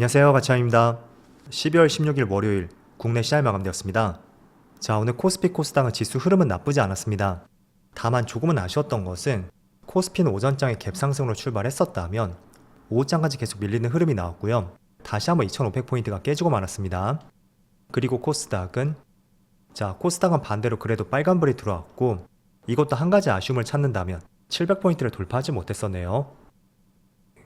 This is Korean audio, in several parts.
안녕하세요, 가차입니다. 12월 16일 월요일 국내 시장이 마감되었습니다. 자, 오늘 코스피 코스닥은 지수 흐름은 나쁘지 않았습니다. 다만 조금은 아쉬웠던 것은 코스피는 오전장에 갭상승으로 출발했었다면 오후장까지 계속 밀리는 흐름이 나왔고요. 다시 한번 2500포인트가 깨지고 말았습니다. 그리고 코스닥은 반대로 그래도 빨간불이 들어왔고, 이것도 한 가지 아쉬움을 찾는다면 700포인트를 돌파하지 못했었네요.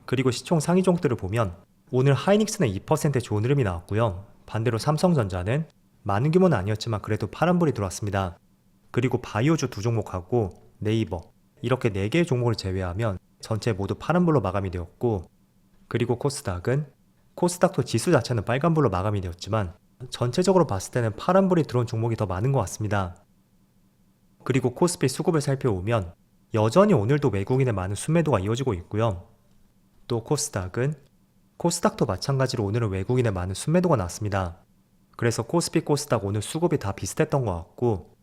그리고 시총 상위 종목들을 보면 오늘 하이닉스는 2%의 좋은 흐름이 나왔고요. 반대로 삼성전자는 많은 규모는 아니었지만 그래도 파란불이 들어왔습니다. 그리고 바이오주 두 종목하고 네이버 이렇게 4개의 종목을 제외하면 전체 모두 파란불로 마감이 되었고, 그리고 코스닥도 지수 자체는 빨간불로 마감이 되었지만 전체적으로 봤을 때는 파란불이 들어온 종목이 더 많은 것 같습니다. 그리고 코스피 수급을 살펴보면 여전히 오늘도 외국인의 많은 순매도가 이어지고 있고요. 또 코스닥도 마찬가지로 오늘은 외국인의 많은 순매도가 났습니다. 그래서 코스피 코스닥 오늘 수급이 다 비슷했던 것 같고,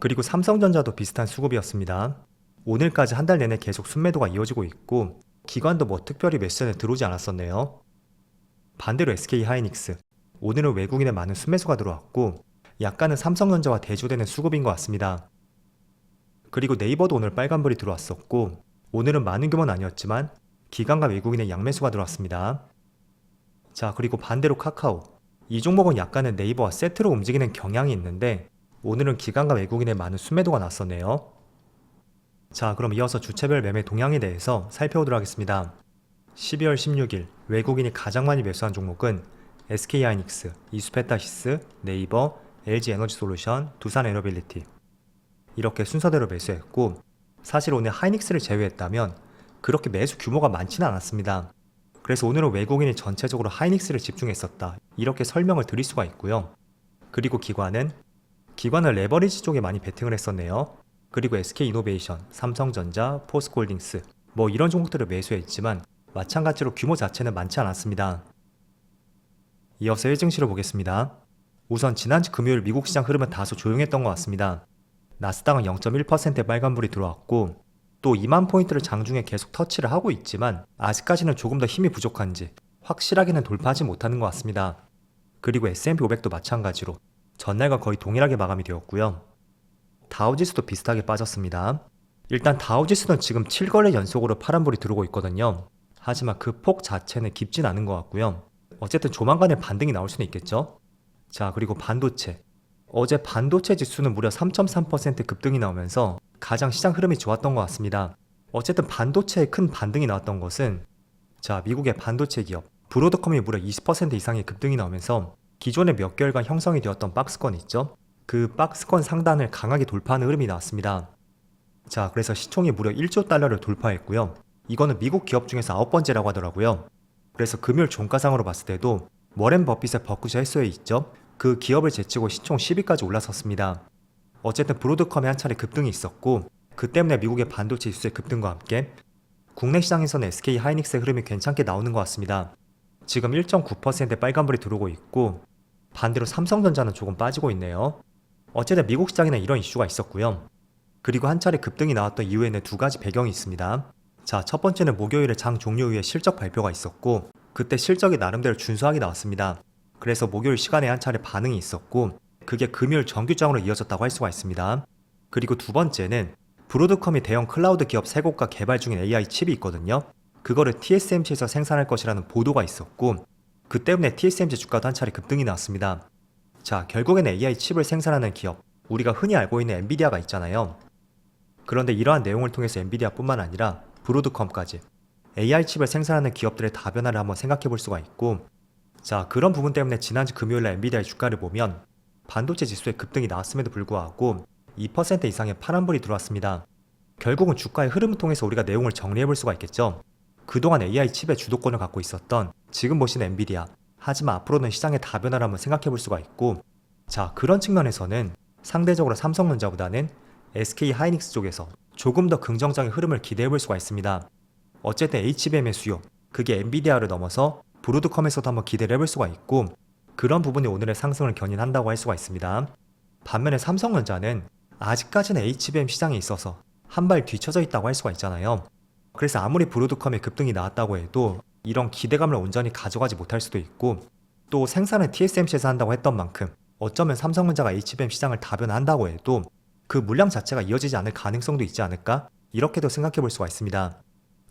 그리고 삼성전자도 비슷한 수급이었습니다. 오늘까지 한 달 내내 계속 순매도가 이어지고 있고 기관도 특별히 매수세는 들어오지 않았었네요. 반대로 SK 하이닉스 오늘은 외국인의 많은 순매수가 들어왔고 약간은 삼성전자와 대조되는 수급인 것 같습니다. 그리고 네이버도 오늘 빨간불이 들어왔었고 오늘은 많은 규모는 아니었지만 기관과 외국인의 양매수가 들어왔습니다. 자, 그리고 반대로 카카오 이 종목은 약간은 네이버와 세트로 움직이는 경향이 있는데 오늘은 기관과 외국인의 많은 순매도가 났었네요. 자, 그럼 이어서 주체별 매매 동향에 대해서 살펴보도록 하겠습니다. 12월 16일 외국인이 가장 많이 매수한 종목은 SK하이닉스, 이수페타시스, 네이버, LG에너지솔루션, 두산에너빌리티 이렇게 순서대로 매수했고, 사실 오늘 하이닉스를 제외했다면 그렇게 매수 규모가 많지는 않았습니다. 그래서 오늘은 외국인이 전체적으로 하이닉스를 집중했었다 이렇게 설명을 드릴 수가 있고요. 그리고 기관은 레버리지 쪽에 많이 베팅을 했었네요. 그리고 SK이노베이션, 삼성전자, 포스코홀딩스 이런 종목들을 매수했지만 마찬가지로 규모 자체는 많지 않았습니다. 이어서 1증시를 보겠습니다. 우선 지난주 금요일 미국 시장 흐름은 다소 조용했던 것 같습니다. 나스닥은 0.1%의 빨간불이 들어왔고 또 2만 포인트를 장중에 계속 터치를 하고 있지만 아직까지는 조금 더 힘이 부족한지 확실하게는 돌파하지 못하는 것 같습니다. 그리고 S&P 500도 마찬가지로 전날과 거의 동일하게 마감이 되었고요. 다우지수도 비슷하게 빠졌습니다. 일단 다우지수는 지금 7거래 연속으로 파란불이 들어오고 있거든요. 하지만 그 폭 자체는 깊진 않은 것 같고요. 어쨌든 조만간에 반등이 나올 수는 있겠죠. 자, 그리고 반도체 어제 반도체 지수는 무려 3.3% 급등이 나오면서 가장 시장 흐름이 좋았던 것 같습니다. 어쨌든 반도체에 큰 반등이 나왔던 것은 미국의 반도체 기업 브로드컴이 무려 20% 이상의 급등이 나오면서 기존에 몇 개월간 형성이 되었던 박스권 있죠? 그 박스권 상단을 강하게 돌파하는 흐름이 나왔습니다. 자, 그래서 시총이 무려 1조 달러를 돌파했고요. 이거는 미국 기업 중에서 9번째라고 하더라고요. 그래서 금요일 종가상으로 봤을 때도 워렌 버핏의 버크셔 해서웨이 있죠? 그 기업을 제치고 시총 10위까지 올라섰습니다. 어쨌든 브로드컴의 한 차례 급등이 있었고 그 때문에 미국의 반도체 지수의 급등과 함께 국내 시장에서는 SK 하이닉스의 흐름이 괜찮게 나오는 것 같습니다. 지금 1.9%의 빨간불이 들어오고 있고 반대로 삼성전자는 조금 빠지고 있네요. 어쨌든 미국 시장에는 이런 이슈가 있었고요. 그리고 한 차례 급등이 나왔던 이후에는 두 가지 배경이 있습니다. 자, 첫 번째는 목요일에 장 종료 후에 실적 발표가 있었고 그때 실적이 나름대로 준수하게 나왔습니다. 그래서 목요일 시간에 한 차례 반응이 있었고 그게 금요일 정규장으로 이어졌다고 할 수가 있습니다. 그리고 두 번째는 브로드컴이 대형 클라우드 기업 3곳과 개발 중인 AI 칩이 있거든요. 그거를 TSMC에서 생산할 것이라는 보도가 있었고 그 때문에 TSMC 주가도 한 차례 급등이 나왔습니다. 자, 결국에는 AI 칩을 생산하는 기업, 우리가 흔히 알고 있는 엔비디아가 있잖아요. 그런데 이러한 내용을 통해서 엔비디아뿐만 아니라 브로드컴까지 AI 칩을 생산하는 기업들의 다변화를 한번 생각해 볼 수가 있고, 자, 그런 부분 때문에 지난주 금요일날 엔비디아의 주가를 보면 반도체 지수의 급등이 나왔음에도 불구하고 2% 이상의 파란불이 들어왔습니다. 결국은 주가의 흐름을 통해서 우리가 내용을 정리해 볼 수가 있겠죠. 그동안 AI 칩의 주도권을 갖고 있었던 지금 보시는 엔비디아, 하지만 앞으로는 시장의 다변화를 한번 생각해 볼 수가 있고, 자, 그런 측면에서는 상대적으로 삼성전자보다는 SK 하이닉스 쪽에서 조금 더 긍정적인 흐름을 기대해 볼 수가 있습니다. 어쨌든 HBM의 수요, 그게 엔비디아를 넘어서 브로드컴에서도 한번 기대를 해볼 수가 있고 그런 부분이 오늘의 상승을 견인한다고 할 수가 있습니다. 반면에 삼성전자는 아직까지는 HBM 시장에 있어서 한 발 뒤쳐져 있다고 할 수가 있잖아요. 그래서 아무리 브로드컴의 급등이 나왔다고 해도 이런 기대감을 온전히 가져가지 못할 수도 있고, 또 생산은 TSMC에서 한다고 했던 만큼 어쩌면 삼성전자가 HBM 시장을 다변한다고 해도 그 물량 자체가 이어지지 않을 가능성도 있지 않을까? 이렇게도 생각해 볼 수가 있습니다.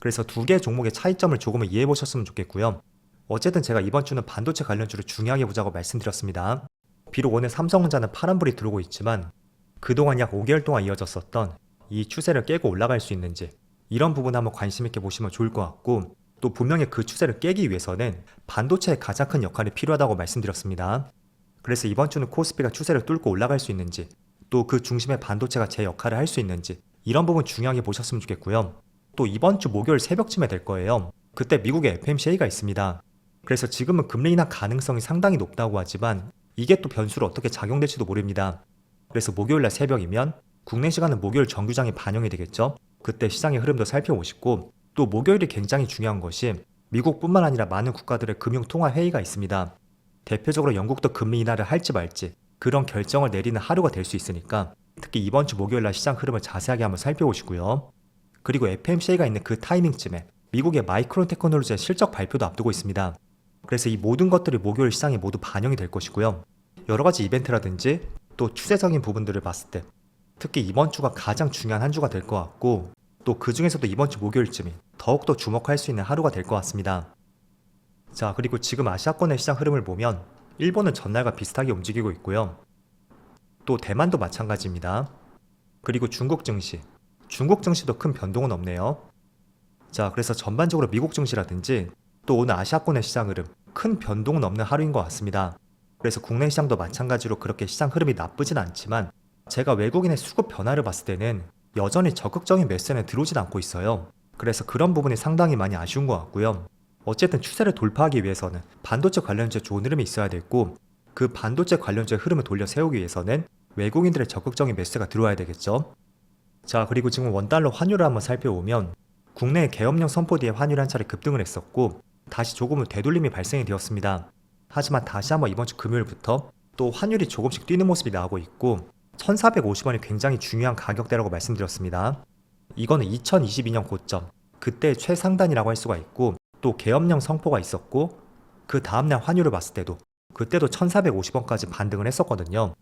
그래서 두 개의 종목의 차이점을 조금은 이해해 보셨으면 좋겠고요. 어쨌든 제가 이번 주는 반도체 관련주를 중요하게 보자고 말씀드렸습니다. 비록 오늘 삼성전자는 파란불이 들어오고 있지만 그동안 약 5개월 동안 이어졌었던 이 추세를 깨고 올라갈 수 있는지, 이런 부분 한번 관심 있게 보시면 좋을 것 같고, 또 분명히 그 추세를 깨기 위해서는 반도체의 가장 큰 역할이 필요하다고 말씀드렸습니다. 그래서 이번 주는 코스피가 추세를 뚫고 올라갈 수 있는지, 또 그 중심에 반도체가 제 역할을 할 수 있는지, 이런 부분 중요하게 보셨으면 좋겠고요. 또 이번 주 목요일 새벽쯤에 될 거예요. 그때 미국에 FMCA가 있습니다. 그래서 지금은 금리 인하 가능성이 상당히 높다고 하지만 이게 또 변수로 어떻게 작용될지도 모릅니다. 그래서 목요일날 새벽이면 국내 시간은 목요일 정규장이 반영이 되겠죠. 그때 시장의 흐름도 살펴보시고, 또 목요일이 굉장히 중요한 것이 미국뿐만 아니라 많은 국가들의 금융통화회의가 있습니다. 대표적으로 영국도 금리 인하를 할지 말지 그런 결정을 내리는 하루가 될 수 있으니까 특히 이번 주 목요일날 시장 흐름을 자세하게 한번 살펴보시고요. 그리고 FMCA가 있는 그 타이밍쯤에 미국의 마이크론 테크놀로지의 실적 발표도 앞두고 있습니다. 그래서 이 모든 것들이 목요일 시장에 모두 반영이 될 것이고요. 여러 가지 이벤트라든지 또 추세적인 부분들을 봤을 때 특히 이번 주가 가장 중요한 한 주가 될 것 같고, 또 그 중에서도 이번 주 목요일쯤이 더욱더 주목할 수 있는 하루가 될 것 같습니다. 자, 그리고 지금 아시아권의 시장 흐름을 보면 일본은 전날과 비슷하게 움직이고 있고요. 또 대만도 마찬가지입니다. 그리고 중국 증시도 큰 변동은 없네요. 자, 그래서 전반적으로 미국 증시라든지 또 오늘 아시아권의 시장 흐름 큰 변동은 없는 하루인 것 같습니다. 그래서 국내 시장도 마찬가지로 그렇게 시장 흐름이 나쁘진 않지만 제가 외국인의 수급 변화를 봤을 때는 여전히 적극적인 매수는 들어오진 않고 있어요. 그래서 그런 부분이 상당히 많이 아쉬운 것 같고요. 어쨌든 추세를 돌파하기 위해서는 반도체 관련주에 좋은 흐름이 있어야 되고, 그 반도체 관련주의 흐름을 돌려 세우기 위해서는 외국인들의 적극적인 매수가 들어와야 되겠죠. 자, 그리고 지금 원달러 환율을 한번 살펴보면 국내 계엄령 선포 뒤에 환율이 한 차례 급등을 했었고 다시 조금은 되돌림이 발생이 되었습니다. 하지만 다시 한번 이번 주 금요일부터 또 환율이 조금씩 뛰는 모습이 나오고 있고 1450원이 굉장히 중요한 가격대라고 말씀드렸습니다. 이거는 2022년 고점, 그때 최상단이라고 할 수가 있고, 또 계엄령 선포가 있었고 그 다음날 환율을 봤을 때도 그때도 1450원까지 반등을 했었거든요.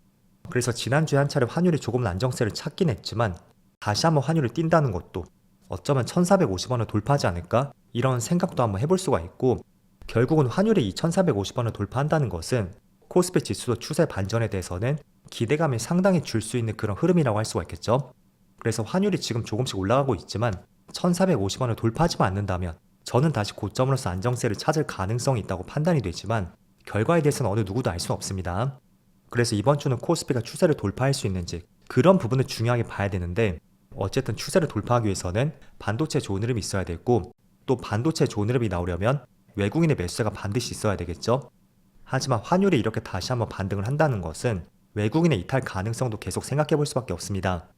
그래서 지난주에 한 차례 환율이 조금 안정세를 찾긴 했지만 다시 한번 환율을 뛴다는 것도 어쩌면 1450원을 돌파하지 않을까? 이런 생각도 한번 해볼 수가 있고, 결국은 환율이 이 1450원을 돌파한다는 것은 코스피 지수도 추세 반전에 대해서는 기대감이 상당히 줄 수 있는 그런 흐름이라고 할 수가 있겠죠. 그래서 환율이 지금 조금씩 올라가고 있지만 1450원을 돌파하지만 않는다면 저는 다시 고점으로서 안정세를 찾을 가능성이 있다고 판단이 되지만 결과에 대해서는 어느 누구도 알 수는 없습니다. 그래서 이번 주는 코스피가 추세를 돌파할 수 있는지 그런 부분을 중요하게 봐야 되는데, 어쨌든 추세를 돌파하기 위해서는 반도체에 좋은 흐름이 있어야 되고, 또 반도체에 좋은 흐름이 나오려면 외국인의 매수세가 반드시 있어야 되겠죠. 하지만 환율이 이렇게 다시 한번 반등을 한다는 것은 외국인의 이탈 가능성도 계속 생각해 볼 수밖에 없습니다.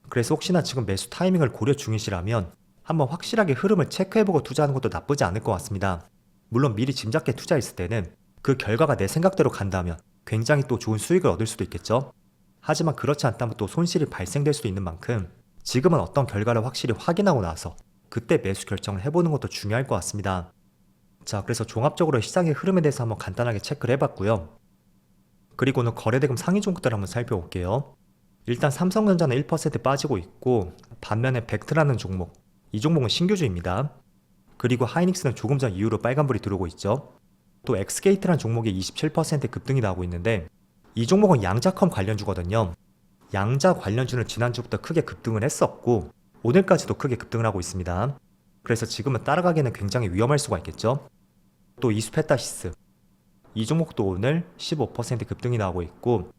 그래서 혹시나 지금 매수 타이밍을 고려 중이시라면 한번 확실하게 흐름을 체크해보고 투자하는 것도 나쁘지 않을 것 같습니다. 물론 미리 짐작해 투자했을 때는 그 결과가 내 생각대로 간다면 굉장히 또 좋은 수익을 얻을 수도 있겠죠. 하지만 그렇지 않다면 또 손실이 발생될 수도 있는 만큼 지금은 어떤 결과를 확실히 확인하고 나서 그때 매수 결정을 해보는 것도 중요할 것 같습니다. 자, 그래서 종합적으로 시장의 흐름에 대해서 한번 간단하게 체크를 해봤고요. 그리고는 거래대금 상위 종목들 한번 살펴볼게요. 일단 삼성전자는 1% 빠지고 있고, 반면에 벡트라는 종목, 이 종목은 신규주입니다. 그리고 하이닉스는 조금 전 이후로 빨간불이 들어오고 있죠. 또 엑스게이트라는 종목이 27% 급등이 나오고 있는데 이 종목은 양자컴 관련주거든요. 양자 관련주는 지난주부터 크게 급등을 했었고 오늘까지도 크게 급등을 하고 있습니다. 그래서 지금은 따라가기에는 굉장히 위험할 수가 있겠죠. 또 이수페타시스, 이 종목도 오늘 15% 급등이 나오고 있고,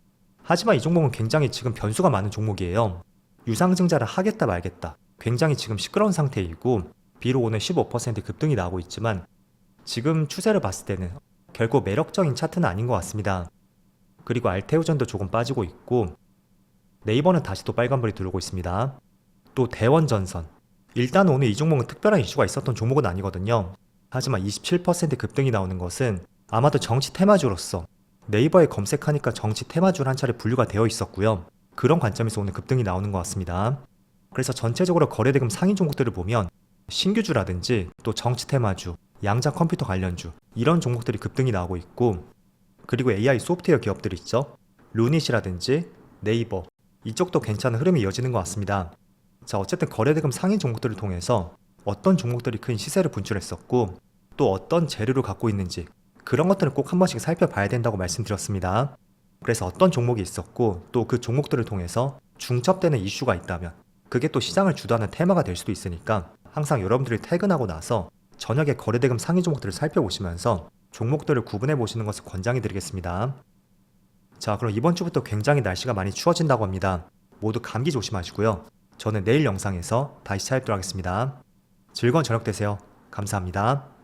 하지만 이 종목은 굉장히 지금 변수가 많은 종목이에요. 유상증자를 하겠다 말겠다 굉장히 지금 시끄러운 상태이고, 비록 오늘 15% 급등이 나오고 있지만 지금 추세를 봤을 때는 결코 매력적인 차트는 아닌 것 같습니다. 그리고 알테오전도 조금 빠지고 있고, 네이버는 다시 또 빨간불이 들어오고 있습니다. 또 대원전선, 일단 오늘 이 종목은 특별한 이슈가 있었던 종목은 아니거든요. 하지만 27% 급등이 나오는 것은 아마도 정치 테마주로서 네이버에 검색하니까 정치 테마주로 한 차례 분류가 되어 있었고요. 그런 관점에서 오늘 급등이 나오는 것 같습니다. 그래서 전체적으로 거래대금 상위 종목들을 보면 신규주라든지 또 정치 테마주, 양자 컴퓨터 관련주 이런 종목들이 급등이 나오고 있고, 그리고 AI 소프트웨어 기업들 있죠. 루닛이라든지 네이버 이쪽도 괜찮은 흐름이 이어지는 것 같습니다. 자, 어쨌든 거래대금 상위 종목들을 통해서 어떤 종목들이 큰 시세를 분출했었고 또 어떤 재료를 갖고 있는지 그런 것들을 꼭 한 번씩 살펴봐야 된다고 말씀드렸습니다. 그래서 어떤 종목이 있었고 또 그 종목들을 통해서 중첩되는 이슈가 있다면 그게 또 시장을 주도하는 테마가 될 수도 있으니까 항상 여러분들이 퇴근하고 나서 저녁에 거래대금 상위 종목들을 살펴보시면서 종목들을 구분해 보시는 것을 권장해 드리겠습니다. 자, 그럼 이번 주부터 굉장히 날씨가 많이 추워진다고 합니다. 모두 감기 조심하시고요. 저는 내일 영상에서 다시 찾아뵙도록 하겠습니다. 즐거운 저녁 되세요. 감사합니다.